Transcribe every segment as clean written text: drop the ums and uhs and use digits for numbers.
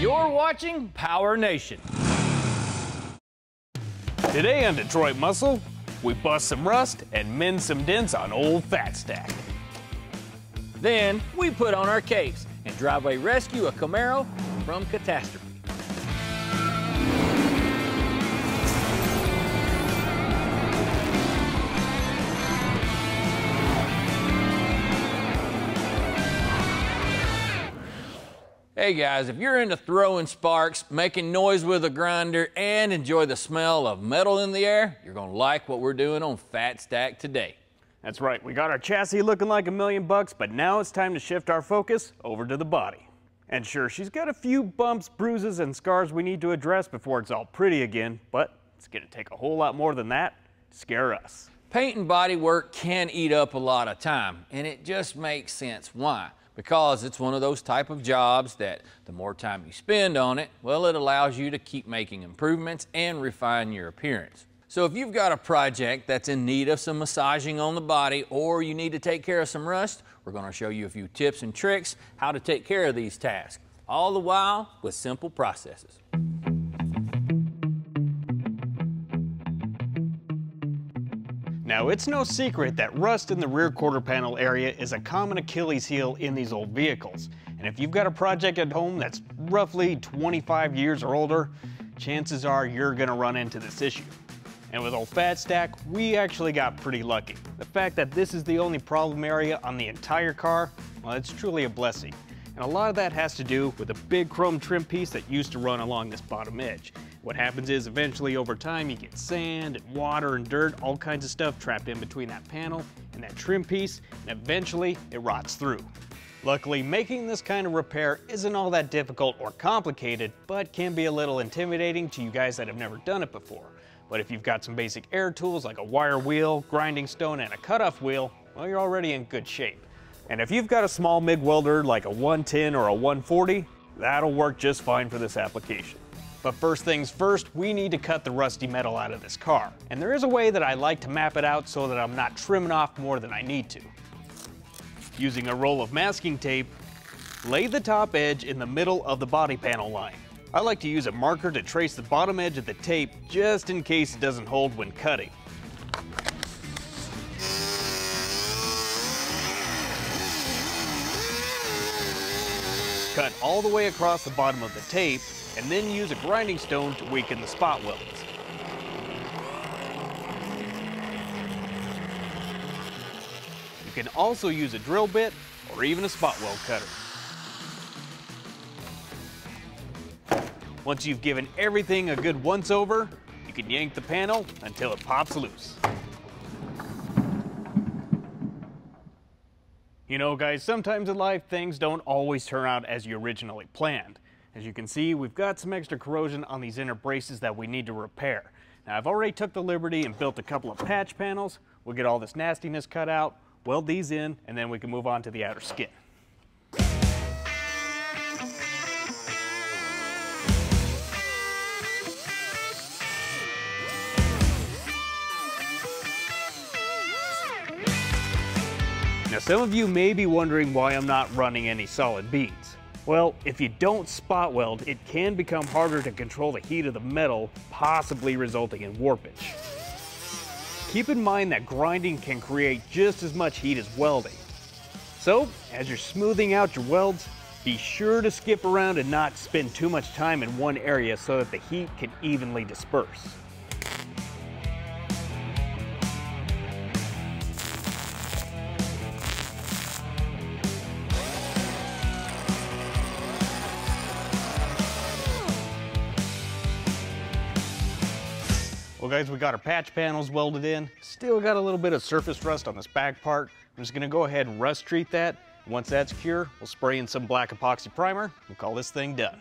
You're watching PowerNation. Today on Detroit Muscle, we bust some rust and mend some dents on old Fat Stack. Then we put on our capes and driveway rescue a Camaro from catastrophe. Hey guys, if you're into throwing sparks, making noise with a grinder, and enjoy the smell of metal in the air, you're gonna like what we're doing on Fat Stack today. That's right, we got our chassis looking like $1,000,000, but now it's time to shift our focus over to the body. And sure, she's got a few bumps, bruises, and scars we need to address before it's all pretty again, but it's gonna take a whole lot more than that to scare us. Paint and body work can eat up a lot of time, and it just makes sense. Why? Because it's one of those type of jobs that the more time you spend on it, well, it allows you to keep making improvements and refine your appearance. So if you've got a project that's in need of some massaging on the body, or you need to take care of some rust, we're going to show you a few tips and tricks how to take care of these tasks, all the while with simple processes. Now, it's no secret that rust in the rear quarter panel area is a common Achilles heel in these old vehicles. And if you've got a project at home that's roughly 25 years or older, chances are you're gonna run into this issue. And with old Fat Stack, we actually got pretty lucky. The fact that this is the only problem area on the entire car, well, it's truly a blessing. And a lot of that has to do with a big chrome trim piece that used to run along this bottom edge. What happens is eventually over time you get sand and water and dirt, all kinds of stuff trapped in between that panel and that trim piece, and eventually it rots through. Luckily, making this kind of repair isn't all that difficult or complicated, but can be a little intimidating to you guys that have never done it before. But if you've got some basic air tools like a wire wheel, grinding stone, and a cutoff wheel, well, you're already in good shape. And if you've got a small MIG welder like a 110 or a 140, that'll work just fine for this application. But first things first, we need to cut the rusty metal out of this car. And there is a way that I like to map it out so that I'm not trimming off more than I need to. Using a roll of masking tape, lay the top edge in the middle of the body panel line. I like to use a marker to trace the bottom edge of the tape just in case it doesn't hold when cutting. Cut all the way across the bottom of the tape, and then use a grinding stone to weaken the spot welds. You can also use a drill bit or even a spot weld cutter. Once you've given everything a good once over, you can yank the panel until it pops loose. You know, guys, sometimes in life things don't always turn out as you originally planned. As you can see, we've got some extra corrosion on these inner braces that we need to repair. Now, I've already took the liberty and built a couple of patch panels. We'll get all this nastiness cut out, weld these in, and then we can move on to the outer skin. Now, some of you may be wondering why I'm not running any solid beads. Well, if you don't spot weld, it can become harder to control the heat of the metal, possibly resulting in warpage. Keep in mind that grinding can create just as much heat as welding. So, as you're smoothing out your welds, be sure to skip around and not spend too much time in one area so that the heat can evenly disperse. Well guys, we got our patch panels welded in. Still got a little bit of surface rust on this back part. I'm just gonna go ahead and rust treat that. Once that's secure, we'll spray in some black epoxy primer. We'll call this thing done.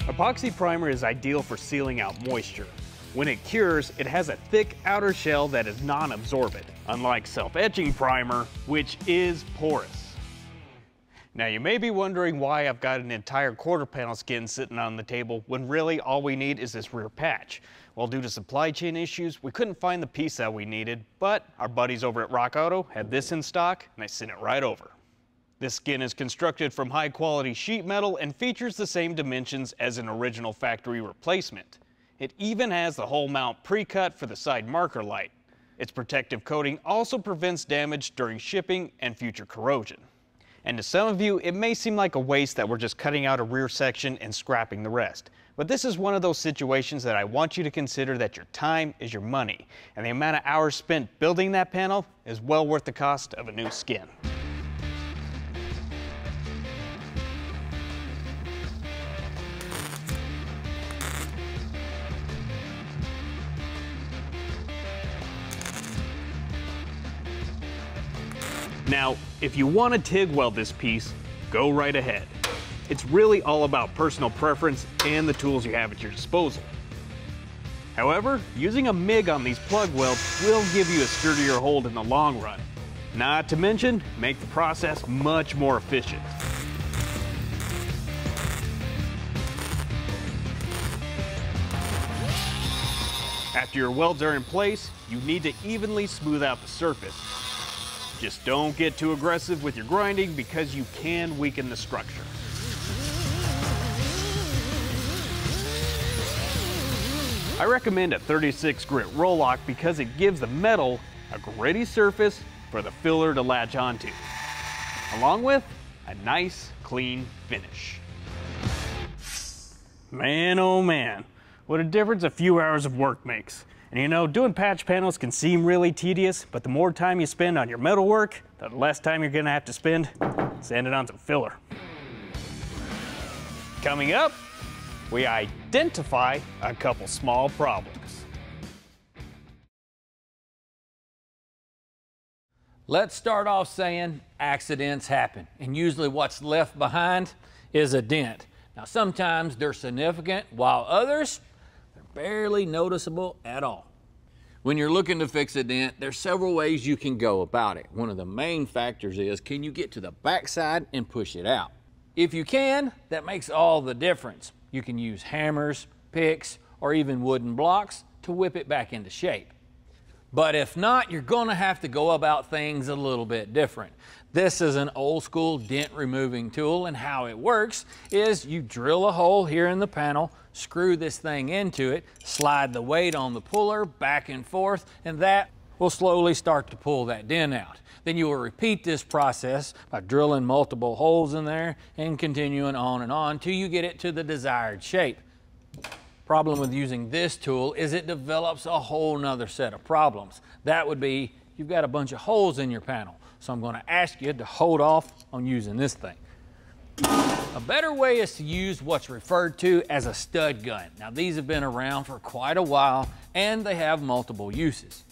Epoxy primer is ideal for sealing out moisture. When it cures, it has a thick outer shell that is non-absorbent, unlike self-etching primer, which is porous. Now you may be wondering why I've got an entire quarter panel skin sitting on the table when really all we need is this rear patch. Well, due to supply chain issues, we couldn't find the piece that we needed, but our buddies over at Rock Auto had this in stock and they sent it right over. This skin is constructed from high quality sheet metal and features the same dimensions as an original factory replacement. It even has the whole mount pre-cut for the side marker light. Its protective coating also prevents damage during shipping and future corrosion. And to some of you, it may seem like a waste that we're just cutting out a rear section and scrapping the rest. But this is one of those situations that I want you to consider that your time is your money, and the amount of hours spent building that panel is well worth the cost of a new skin. Now, if you want to TIG weld this piece, go right ahead. It's really all about personal preference and the tools you have at your disposal. However, using a MIG on these plug welds will give you a sturdier hold in the long run. Not to mention, make the process much more efficient. After your welds are in place, you need to evenly smooth out the surface. Just don't get too aggressive with your grinding because you can weaken the structure. I recommend a 36 grit roll lock because it gives the metal a gritty surface for the filler to latch onto, along with a nice clean finish. Man, oh man, what a difference a few hours of work makes. And you know, doing patch panels can seem really tedious, but the more time you spend on your metal work, the less time you're gonna have to spend sanding on some filler. Coming up, we identify a couple small problems. Let's start off saying accidents happen, and usually what's left behind is a dent. Now sometimes they're significant, while others, barely noticeable at all. When you're looking to fix a dent, there's several ways you can go about it. One of the main factors is, can you get to the backside and push it out? If you can, that makes all the difference. You can use hammers, picks, or even wooden blocks to whip it back into shape. But if not, you're gonna have to go about things a little bit different. This is an old school dent removing tool, and how it works is you drill a hole here in the panel, screw this thing into it, slide the weight on the puller back and forth, and that will slowly start to pull that dent out. Then you will repeat this process by drilling multiple holes in there and continuing on till you get it to the desired shape. Problem with using this tool is it develops a whole nother set of problems. That would be, you've got a bunch of holes in your panel. So I'm gonna ask you to hold off on using this thing. A better way is to use what's referred to as a stud gun. Now these have been around for quite a while and they have multiple uses.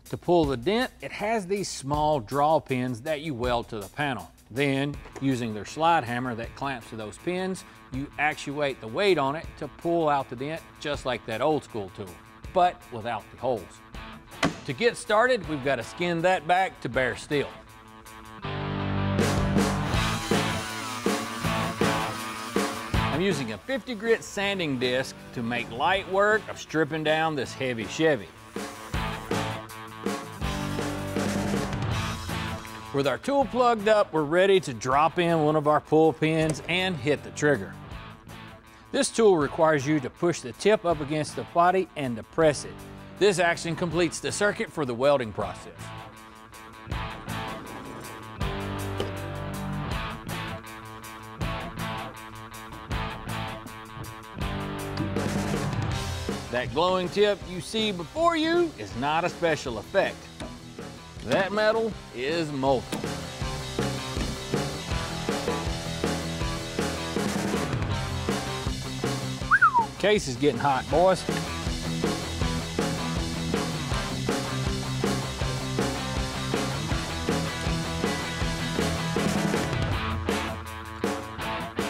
To pull the dent, it has these small draw pins that you weld to the panel. Then, using their slide hammer that clamps to those pins, you actuate the weight on it to pull out the dent just like that old school tool, but without the holes. To get started, we've got to skin that back to bare steel. I'm using a 50 grit sanding disc to make light work of stripping down this heavy Chevy. With our tool plugged up, we're ready to drop in one of our pull pins and hit the trigger. This tool requires you to push the tip up against the body and to press it. This action completes the circuit for the welding process. That glowing tip you see before you is not a special effect. That metal is molten. Case is getting hot, boys.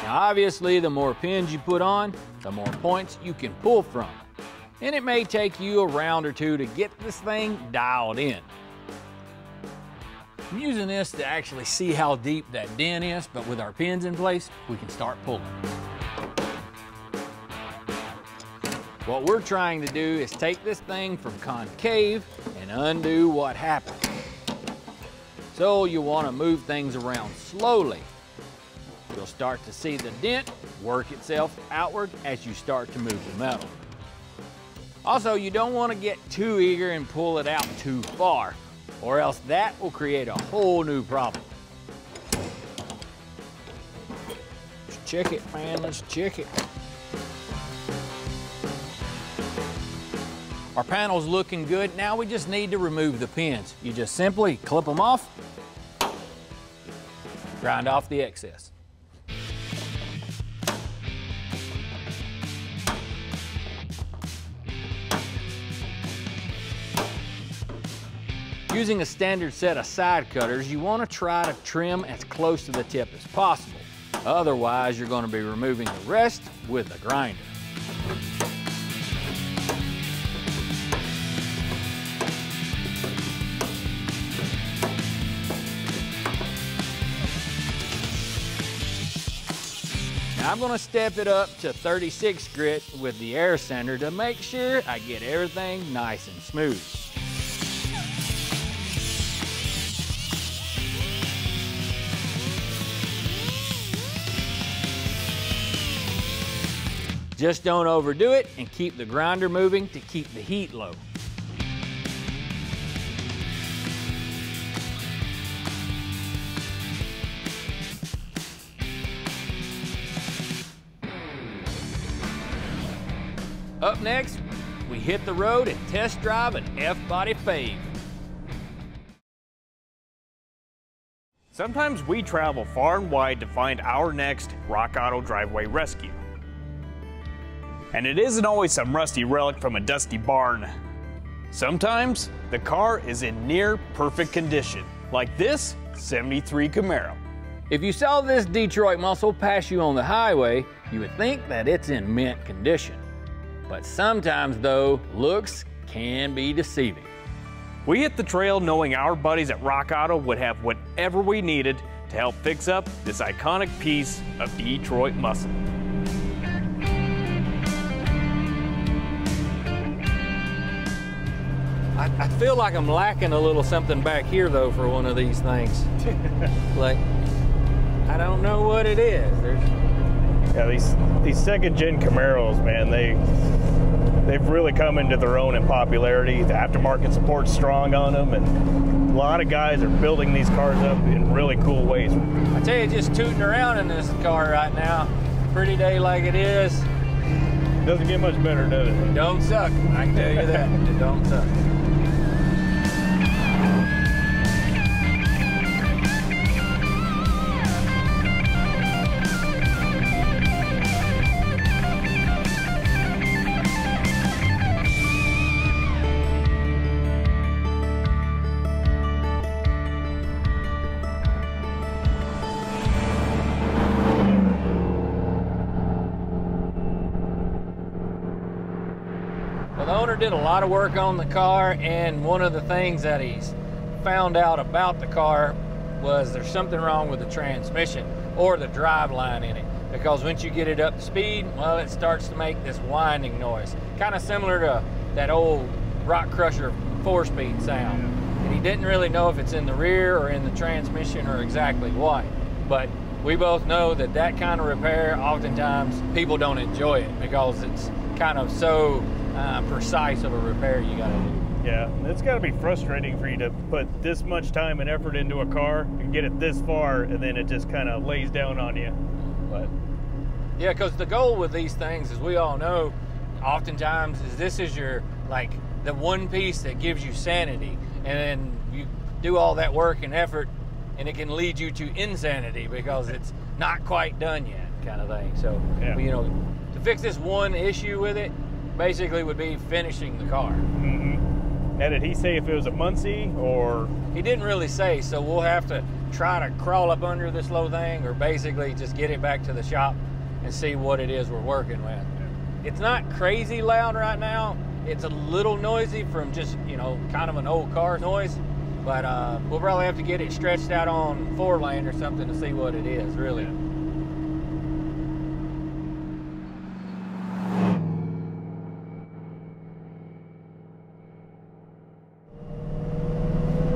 Now obviously, the more pins you put on, the more points you can pull from. And it may take you a round or two to get this thing dialed in. I'm using this to actually see how deep that dent is, but with our pins in place, we can start pulling. What we're trying to do is take this thing from concave and undo what happened. So you want to move things around slowly. You'll start to see the dent work itself outward as you start to move the metal. Also, you don't want to get too eager and pull it out too far, or else that will create a whole new problem. Let's check it, man, let's check it. Our panel's looking good. Now we just need to remove the pins. You just simply clip them off, grind off the excess. Using a standard set of side cutters, you want to try to trim as close to the tip as possible. Otherwise, you're going to be removing the rest with a grinder. Now I'm going to step it up to 36 grit with the air sander to make sure I get everything nice and smooth. Just don't overdo it and keep the grinder moving to keep the heat low. Up next, we hit the road and test drive an F-body fave. Sometimes we travel far and wide to find our next Rock Auto driveway rescue. And it isn't always some rusty relic from a dusty barn. Sometimes the car is in near perfect condition, like this '73 Camaro. If you saw this Detroit muscle pass you on the highway, you would think that it's in mint condition. But sometimes though, looks can be deceiving. We hit the trail knowing our buddies at Rock Auto would have whatever we needed to help fix up this iconic piece of Detroit muscle. I feel like I'm lacking a little something back here though for one of these things. Like, I don't know what it is. Yeah, these second-gen Camaros, man, they've really come into their own in popularity. The aftermarket support's strong on them, and a lot of guys are building these cars up in really cool ways. I tell you, just tooting around in this car right now, pretty day like it is. Doesn't get much better, does it? It don't suck, I can tell you that. It don't suck. The owner did a lot of work on the car, and one of the things that he's found out about the car was there's something wrong with the transmission or the drive line in it, because once you get it up to speed, well, it starts to make this whining noise, kind of similar to that old Rock Crusher 4-speed sound. And he didn't really know if it's in the rear or in the transmission or exactly what, but we both know that that kind of repair, oftentimes people don't enjoy it because it's kind of so precise of a repair you gotta do. Yeah, it's gotta be frustrating for you to put this much time and effort into a car and get it this far, and then it just kind of lays down on you. But yeah, because the goal with these things, as we all know, oftentimes is this is your, like, the one piece that gives you sanity, and then you do all that work and effort and it can lead you to insanity because it's not quite done yet, kind of thing. So, yeah. You know, to fix this one issue with it, basically would be finishing the car. Mm-hmm. Now, did he say if it was a Muncie or? He didn't really say, so we'll have to try to crawl up under this little thing or basically just get it back to the shop and see what it is we're working with. It's not crazy loud right now. It's a little noisy from just, you know, kind of an old car noise, But we'll probably have to get it stretched out on 4-lane or something to see what it is, really.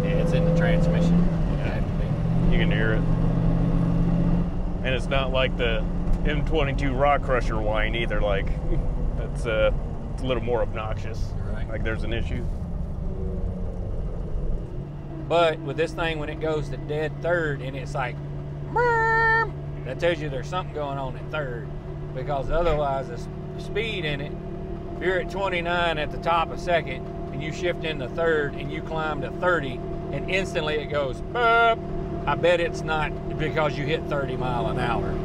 Yeah, it's in the transmission. Yeah. You can hear it. And it's not like the M22 Rock Crusher whine either. Like, it's a little more obnoxious. Right. Like there's an issue. But with this thing, when it goes to dead third and it's like, that tells you there's something going on in third. Because otherwise, the speed in it, if you're at 29 at the top of second and you shift into third and you climb to 30 and instantly it goes, burp, I bet it's not because you hit 30 miles an hour.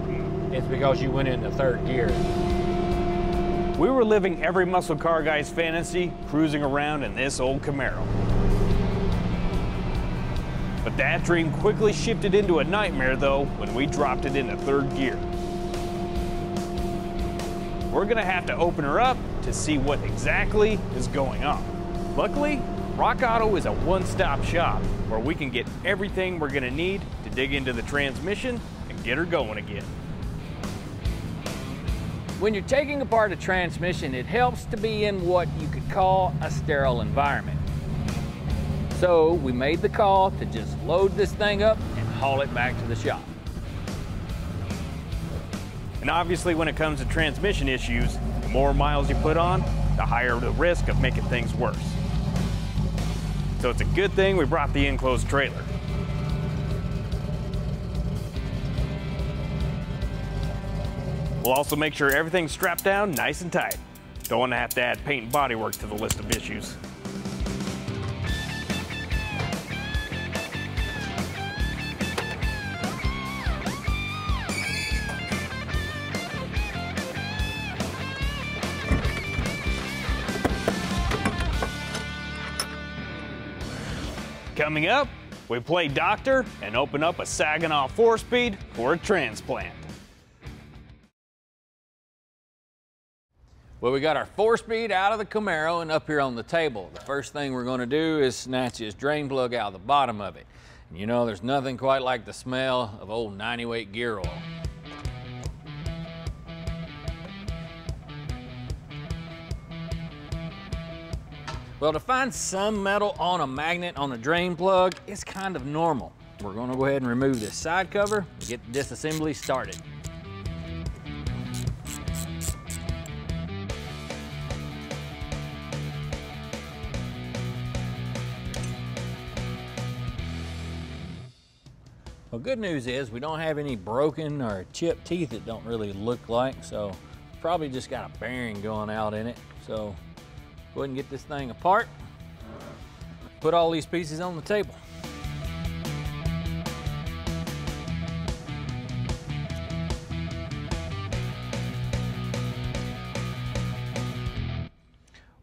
It's because you went into third gear. We were living every muscle car guy's fantasy, cruising around in this old Camaro. But that dream quickly shifted into a nightmare though when we dropped it into third gear. We're gonna have to open her up to see what exactly is going on. Luckily, Rock Auto is a one-stop shop where we can get everything we're gonna need to dig into the transmission and get her going again. When you're taking apart a transmission, it helps to be in what you could call a sterile environment. So we made the call to just load this thing up and haul it back to the shop. And obviously when it comes to transmission issues, the more miles you put on, the higher the risk of making things worse. So it's a good thing we brought the enclosed trailer. We'll also make sure everything's strapped down nice and tight. Don't want to have to add paint and bodywork to the list of issues. Coming up, we play doctor and open up a Saginaw 4-speed for a transplant. Well, we got our 4-speed out of the Camaro and up here on the table. The first thing we're going to do is snatch this drain plug out of the bottom of it. And you know, there's nothing quite like the smell of old 90-weight gear oil. Well, to find some metal on a magnet on a drain plug is kind of normal. We're going to go ahead and remove this side cover and get the disassembly started. Well, good news is we don't have any broken or chipped teeth that don't really look like, so probably just got a bearing going out in it. So go ahead and get this thing apart. Put all these pieces on the table.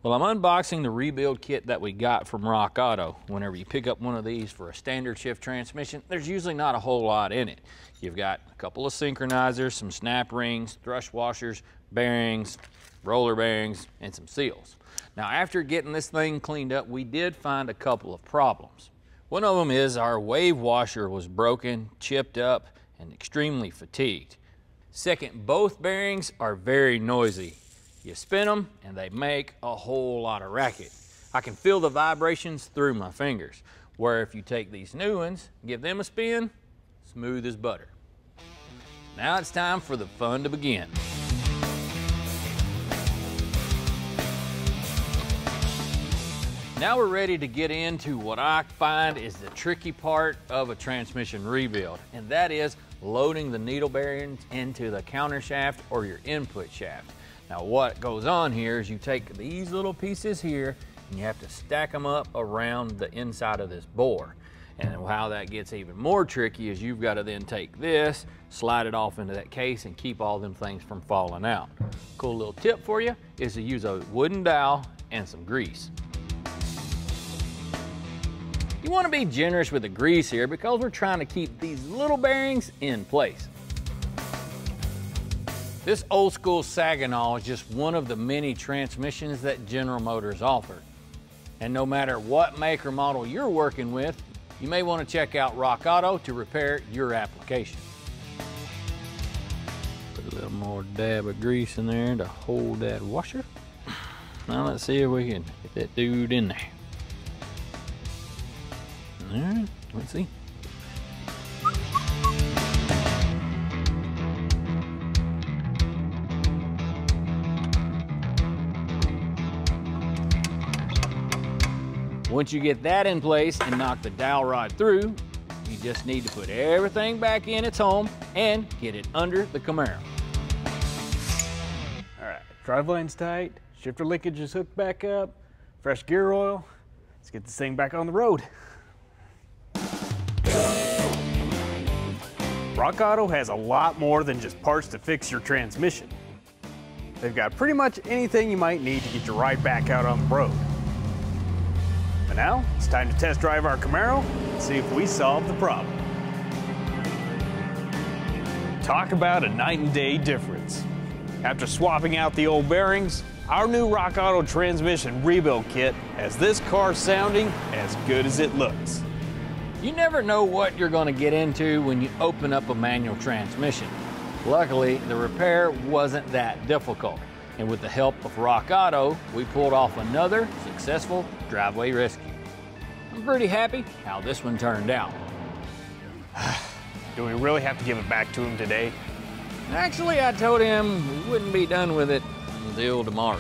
Well, I'm unboxing the rebuild kit that we got from Rock Auto. Whenever you pick up one of these for a standard shift transmission, there's usually not a whole lot in it. You've got a couple of synchronizers, some snap rings, thrust washers, bearings, roller bearings, and some seals. Now, after getting this thing cleaned up, we did find a couple of problems. One of them is our wave washer was broken, chipped up, and extremely fatigued. Second, both bearings are very noisy. You spin them and they make a whole lot of racket. I can feel the vibrations through my fingers, where if you take these new ones, give them a spin, smooth as butter. Now it's time for the fun to begin. Now we're ready to get into what I find is the tricky part of a transmission rebuild, and that is loading the needle bearings into the counter shaft or your input shaft. Now what goes on here is you take these little pieces here and you have to stack them up around the inside of this bore. And how that gets even more tricky is you've got to then take this, slide it off into that case and keep all them things from falling out. Cool little tip for you is to use a wooden dowel and some grease. You want to be generous with the grease here because we're trying to keep these little bearings in place. This old school Saginaw is just one of the many transmissions that General Motors offer. And no matter what make or model you're working with, you may want to check out Rock Auto to repair your application. Put a little more dab of grease in there to hold that washer. Now let's see if we can get that dude in there. All right, let's see. Once you get that in place and knock the dowel rod through, you just need to put everything back in its home and get it under the Camaro. All right, driveline's tight, shifter linkage is hooked back up, fresh gear oil. Let's get this thing back on the road. Rock Auto has a lot more than just parts to fix your transmission. They've got pretty much anything you might need to get your ride back out on the road. But now, it's time to test drive our Camaro and see if we solve the problem. Talk about a night and day difference. After swapping out the old bearings, our new Rock Auto transmission rebuild kit has this car sounding as good as it looks. You never know what you're going to get into when you open up a manual transmission. Luckily, the repair wasn't that difficult. And with the help of Rock Auto, we pulled off another successful driveway rescue. I'm pretty happy how this one turned out. Do we really have to give it back to him today? Actually, I told him we wouldn't be done with it until tomorrow.